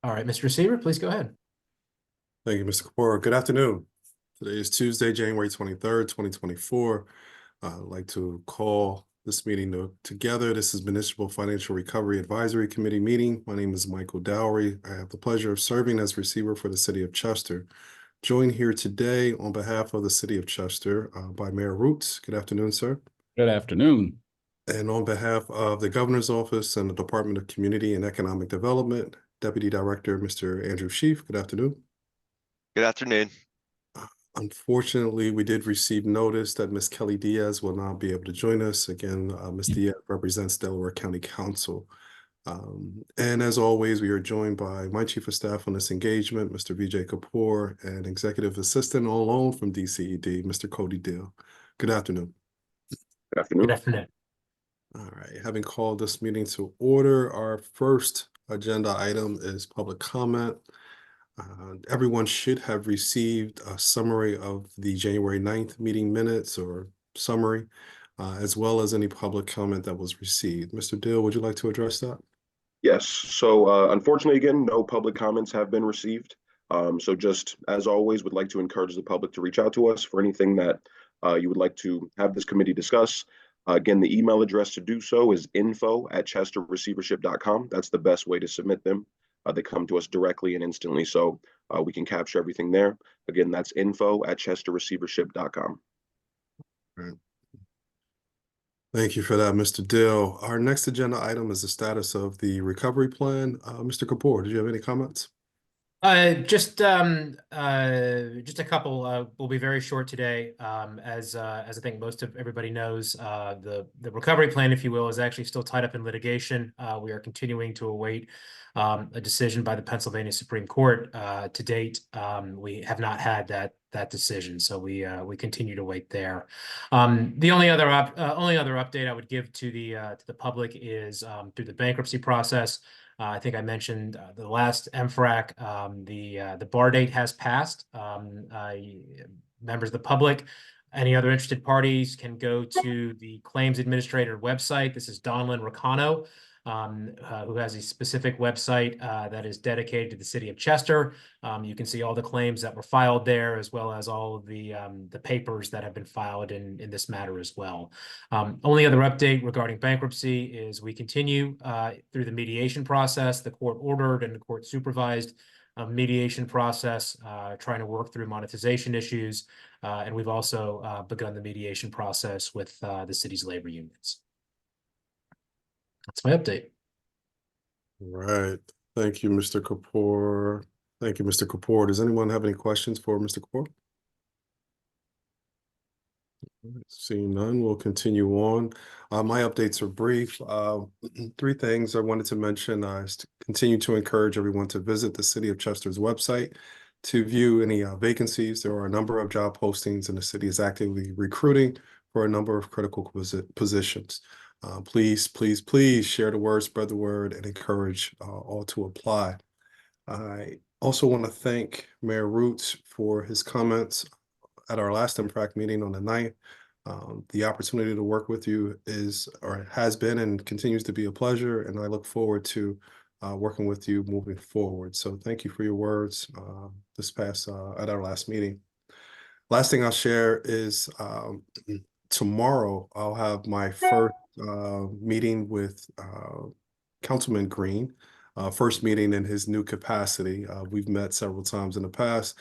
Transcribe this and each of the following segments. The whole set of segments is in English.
All right, Mr. Receiver, please go ahead. Thank you, Mr. Kapoor. Good afternoon. Today is Tuesday, January 23rd, 2024. I'd like to call this meeting together. This is Municipal Financial Recovery Advisory Committee meeting. My name is Michael Dowry. I have the pleasure of serving as receiver for the City of Chester. Joined here today on behalf of the City of Chester by Mayor Roots. Good afternoon, sir. Good afternoon. And on behalf of the Governor's Office and the Department of Community and Economic Development, Deputy Director, Mr. Andrew Sheaf. Good afternoon. Good afternoon. Unfortunately, we did receive notice that Ms. Kelly Diaz will not be able to join us. Again, Ms. Diaz represents Delaware County Council. And as always, we are joined by my Chief of Staff on this engagement, Mr. Vijay Kapoor, and Executive Assistant on loan from DCED, Mr. Cody Dill. Good afternoon. Good afternoon. Good afternoon. All right, having called this meeting to order, our first agenda item is public comment. Everyone should have received a summary of the January 9th meeting minutes or summary, as well as any public comment that was received. Mr. Dill, would you like to address that? Yes. So unfortunately, again, no public comments have been received. So just as always, would like to encourage the public to reach out to us for anything that you would like to have this committee discuss. Again, the email address to do so is info@chesterreceivership.com. That's the best way to submit them. They come to us directly and instantly, so we can capture everything there. Again, that's info@chesterreceivership.com. Right. Thank you for that, Mr. Dill. Our next agenda item is the status of the recovery plan. Mr. Kapoor, did you have any comments? Just a couple. Will be very short today. As I think most of everybody knows, the recovery plan, if you will, is actually still tied up in litigation. We are continuing to await a decision by the Pennsylvania Supreme Court. To date, we have not had that decision, so we continue to wait there. The only other update I would give to the public is through the bankruptcy process. I think I mentioned the last MFRAC, the bar date has passed. Members of the public, any other interested parties can go to the claims administrator website. This is Donlin Ricano, who has a specific website that is dedicated to the city of Chester. You can see all the claims that were filed there, as well as all of the papers that have been filed in this matter as well. Only other update regarding bankruptcy is we continue through the mediation process. The court ordered and the court supervised mediation process, trying to work through monetization issues. And we've also begun the mediation process with the city's labor unions. That's my update. All right. Thank you, Mr. Kapoor. Thank you, Mr. Kapoor. Does anyone have any questions for Mr. Kapoor? Seeing none, we'll continue on. My updates are brief. Three things I wanted to mention is to continue to encourage everyone to visit the City of Chester's website to view any vacancies. There are a number of job postings, and the city is actively recruiting for a number of critical positions. Please share the word, spread the word, and encourage all to apply. I also want to thank Mayor Roots for his comments at our last MFRAC meeting on the 9th. The opportunity to work with you has been and continues to be a pleasure, and I look forward to working with you moving forward. So thank you for your words at our last meeting. Last thing I'll share is tomorrow I'll have my first meeting with Councilman Green, first meeting in his new capacity. We've met several times in the past,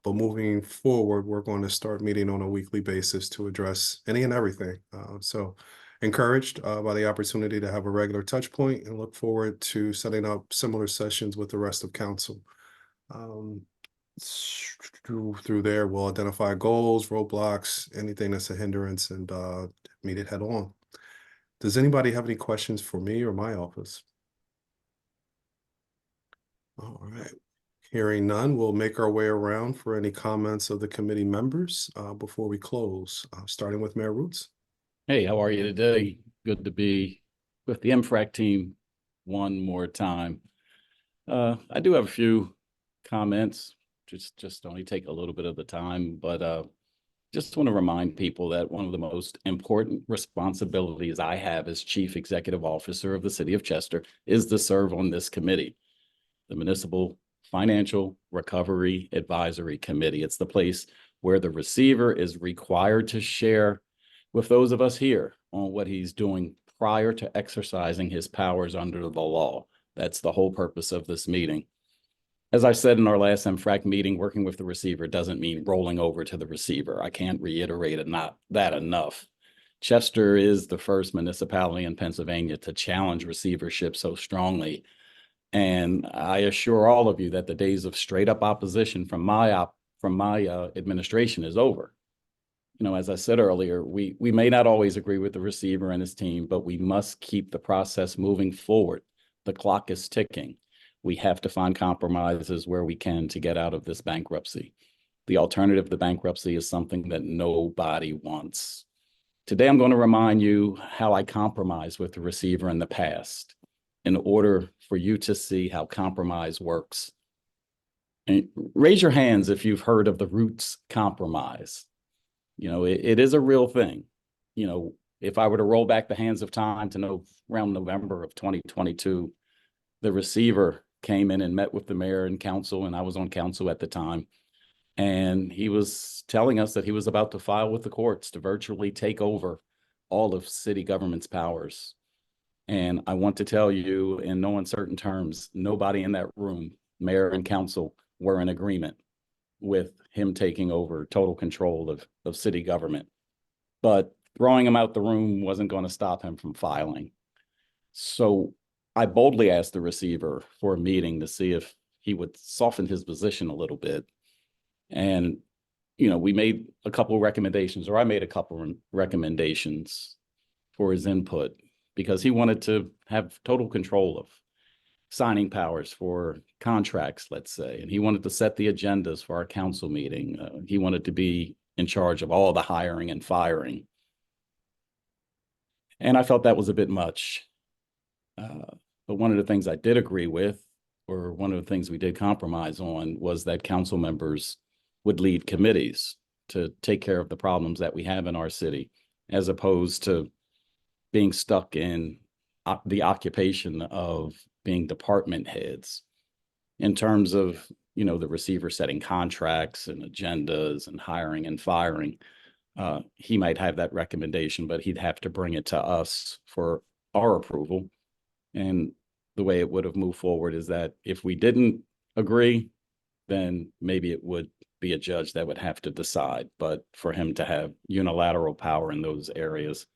but moving forward, we're going to start meeting on a weekly basis to address any and everything. So encouraged by the opportunity to have a regular touch point and look forward to setting up similar sessions with the rest of council. Through there, we'll identify goals, roadblocks, anything that's a hindrance, and meet it head on. Does anybody have any questions for me or my office? All right. Hearing none, we'll make our way around for any comments of the committee members before we close, starting with Mayor Roots. Hey, how are you today? Good to be with the MFRAC team one more time. I do have a few comments, just only take a little bit of the time, but just want to remind people that one of the most important responsibilities I have as Chief Executive Officer of the City of Chester is to serve on this committee. the Municipal Financial Recovery Advisory Committee. It's the place where the receiver is required to share with those of us here on what he's doing prior to exercising his powers under the law. That's the whole purpose of this meeting. As I said in our last MFRAC meeting, working with the receiver doesn't mean rolling over to the receiver. I can't reiterate that enough. Chester is the first municipality in Pennsylvania to challenge receivership so strongly. And I assure all of you that the days of straight up opposition from my administration is over. You know, as I said earlier, we may not always agree with the receiver and his team, but we must keep the process moving forward. The clock is ticking. We have to find compromises where we can to get out of this bankruptcy. The alternative to bankruptcy is something that nobody wants. Today, I'm going to remind you how I compromised with the receiver in the past in order for you to see how compromise works. And raise your hands if you've heard of the Roots Compromise. You know, it is a real thing. You know, if I were to roll back the hands of time to around November of 2022, the receiver came in and met with the mayor and council, and I was on council at the time. And he was telling us that he was about to file with the courts to virtually take over all of city government's powers. And I want to tell you in no uncertain terms, nobody in that room, mayor and council, were in agreement with him taking over total control of city government. But throwing him out the room wasn't going to stop him from filing. So I boldly asked the receiver for a meeting to see if he would soften his position a little bit. And, you know, we made a couple of recommendations, or I made a couple of recommendations for his input, because he wanted to have total control of signing powers for contracts, let's say, and he wanted to set the agendas for our council meeting. He wanted to be in charge of all the hiring and firing. And I felt that was a bit much. But one of the things I did agree with, or one of the things we did compromise on, was that council members would lead committees to take care of the problems that we have in our city, as opposed to being stuck in the occupation of being department heads. In terms of, you know, the receiver setting contracts and agendas and hiring and firing, he might have that recommendation, but he'd have to bring it to us for our approval. And the way it would have moved forward is that if we didn't agree, then maybe it would be a judge that would have to decide. But for him to have unilateral power in those areas,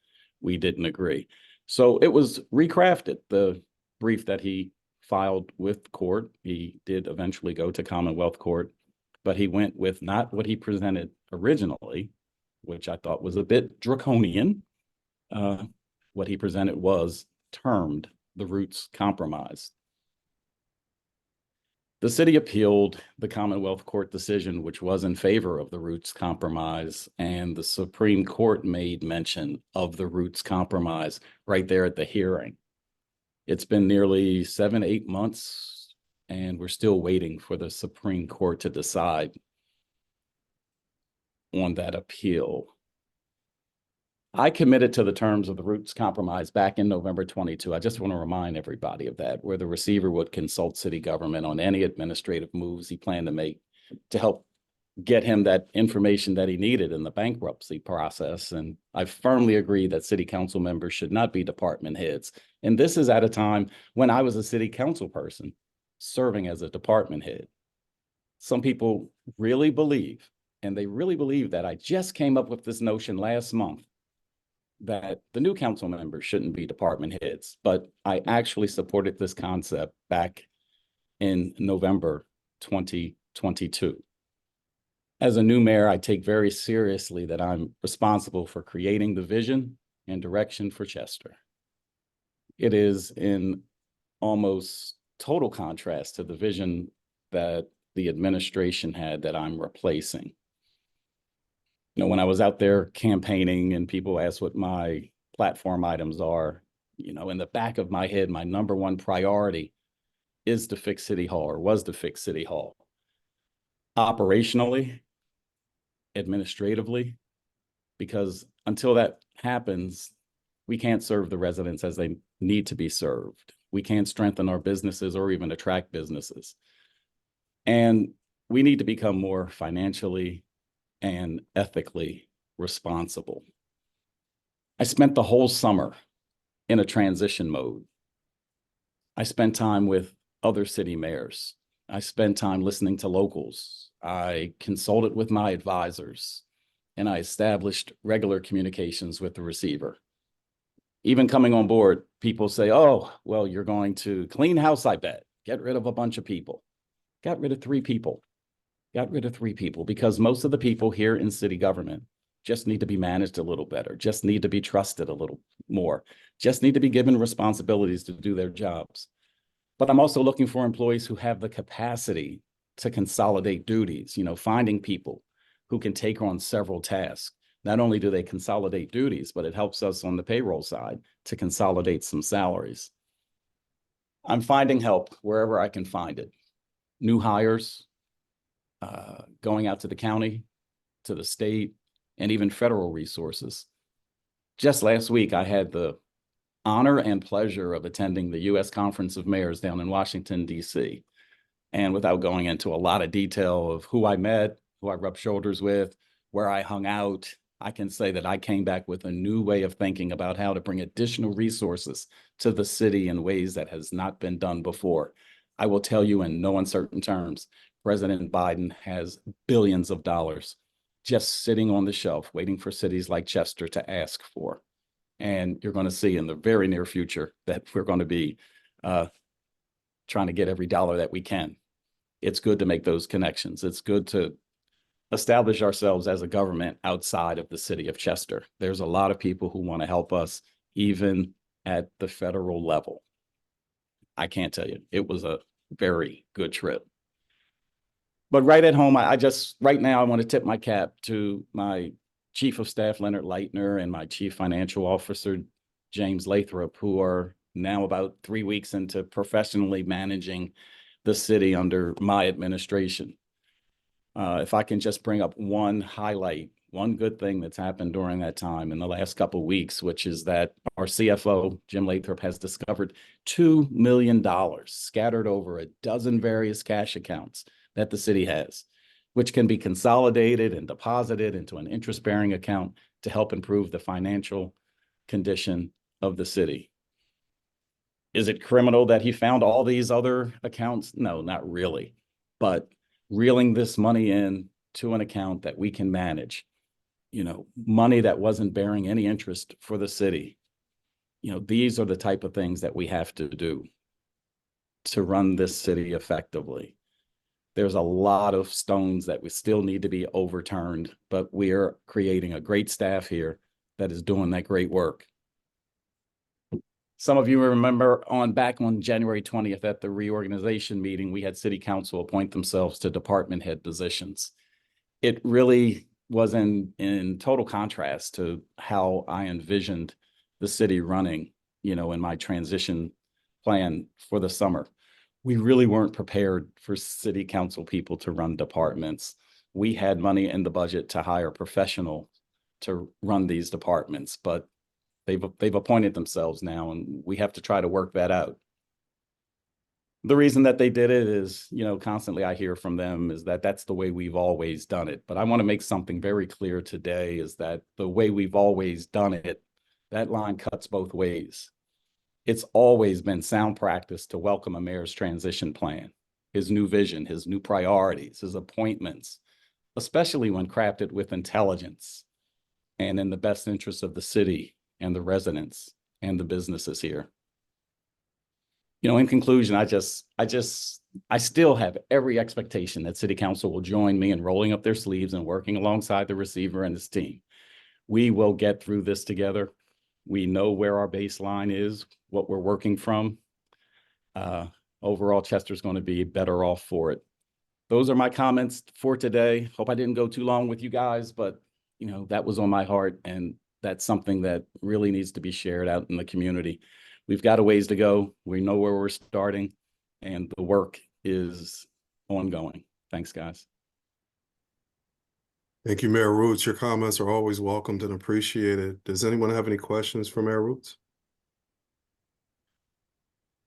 we didn't agree. So it was recrafted. The brief that he filed with court, he did eventually go to Commonwealth Court, but he went with not what he presented originally, which I thought was a bit draconian. What he presented was termed the Roots Compromise. The city appealed the Commonwealth Court decision, which was in favor of the Roots Compromise, and the Supreme Court made mention of the Roots Compromise right there at the hearing. It's been nearly 7-8 months, and we're still waiting for the Supreme Court to decide on that appeal. I committed to the terms of the Roots Compromise back in November 22. I just want to remind everybody of that, where the receiver would consult city government on any administrative moves he planned to make to help get him that information that he needed in the bankruptcy process. And I firmly agree that city council members should not be department heads. And this is at a time when I was a city council person serving as a department head. Some people really believe, and they really believe that I just came up with this notion last month, that the new council members shouldn't be department heads, but I actually supported this concept back in November 2022. As a new mayor, I take very seriously that I'm responsible for creating the vision and direction for Chester. It is in almost total contrast to the vision that the administration had that I'm replacing. You know, when I was out there campaigning and people asked what my platform items are, you know, in the back of my head, my number one priority is to fix City Hall, or was to fix City Hall. Operationally, administratively, because until that happens, we can't serve the residents as they need to be served. we can't strengthen our businesses or even attract businesses. And we need to become more financially and ethically responsible. I spent the whole summer in a transition mode. I spent time with other city mayors. I spent time listening to locals. I consulted with my advisors, and I established regular communications with the receiver. Even coming on board, people say, oh, well, you're going to clean house, I bet. Get rid of a bunch of people. Got rid of 3 people. Got rid of 3 people because most of the people here in city government just need to be managed a little better, just need to be trusted a little more, just need to be given responsibilities to do their jobs. But I'm also looking for employees who have the capacity to consolidate duties, finding people who can take on several tasks. Not only do they consolidate duties, but it helps us on the payroll side to consolidate some salaries. I'm finding help wherever I can find it. New hires, going out to the county, to the state, and even federal resources. Just last week, I had the honor and pleasure of attending the U.S. Conference of Mayors down in Washington, D.C. And without going into a lot of detail of who I met, who I rubbed shoulders with, where I hung out, I can say that I came back with a new way of thinking about how to bring additional resources to the city in ways that has not been done before. I will tell you in no uncertain terms, President Biden has billions of dollars just sitting on the shelf, waiting for cities like Chester to ask for. And you're going to see in the very near future that we're going to be trying to get every dollar that we can. It's good to make those connections. It's good to establish ourselves as a government outside of the city of Chester. There's a lot of people who want to help us, even at the federal level. I can't tell you, it was a very good trip. But right at home, right now, I want to tip my cap to my Chief of Staff, Leonard Leitner, and my Chief Financial Officer, James Lathrop, who are now about 3 weeks into professionally managing the city under my administration. If I can just bring up one highlight, one good thing that's happened during that time in the last couple of weeks, which is that our CFO, Jim Lathrop, has discovered $2 million scattered over a dozen various cash accounts that the city has, which can be consolidated and deposited into an interest-bearing account to help improve the financial condition of the city. Is it criminal that he found all these other accounts? No, not really. But reeling this money in to an account that we can manage, money that wasn't bearing any interest for the city. These are the type of things that we have to do to run this city effectively. There's a lot of stones that we still need to be overturned, but we are creating a great staff here that is doing that great work. Some of you remember back on January 20th at the reorganization meeting, we had city council appoint themselves to department head positions. It really was in total contrast to how I envisioned the city running, in my transition plan for the summer. We really weren't prepared for city council people to run departments. We had money in the budget to hire professionals to run these departments, but they've appointed themselves now, and we have to try to work that out. The reason that they did it is, constantly I hear from them is that that's the way we've always done it. But I want to make something very clear today is that the way we've always done it, that line cuts both ways. It's always been sound practice to welcome a mayor's transition plan, his new vision, his new priorities, his appointments, especially when crafted with intelligence and in the best interest of the city and the residents and the businesses here. In conclusion, I still have every expectation that city council will join me in rolling up their sleeves and working alongside the receiver and his team. We will get through this together. We know where our baseline is, what we're working from. Overall, Chester's going to be better off for it. Those are my comments for today. Hope I didn't go too long with you guys, but that was on my heart, and that's something that really needs to be shared out in the community. We've got a ways to go. We know where we're starting, and the work is ongoing. Thanks, guys. Thank you, Mayor Roots. Your comments are always welcomed and appreciated. Does anyone have any questions for Mayor Roots?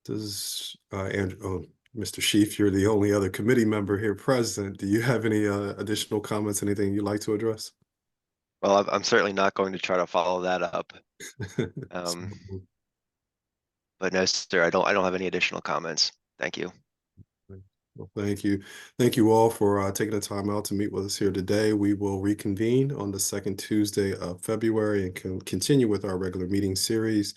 Does, Andrew, oh, Mr. Sheaf, you're the only other committee member here present. Do you have any additional comments, anything you'd like to address? Well, I'm certainly not going to try to follow that up. But no, sir, I don't have any additional comments. Thank you. Well, thank you. Thank you all for taking the time out to meet with us here today. We will reconvene on the second Tuesday of February and continue with our regular meeting series.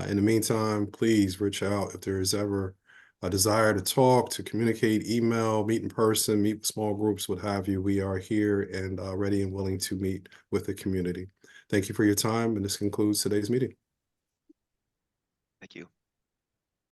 In the meantime, please reach out if there is ever a desire to talk, to communicate, email, meet in person, meet with small groups, what have you. We are here and ready and willing to meet with the community. Thank you for your time, and this concludes today's meeting. Thank you.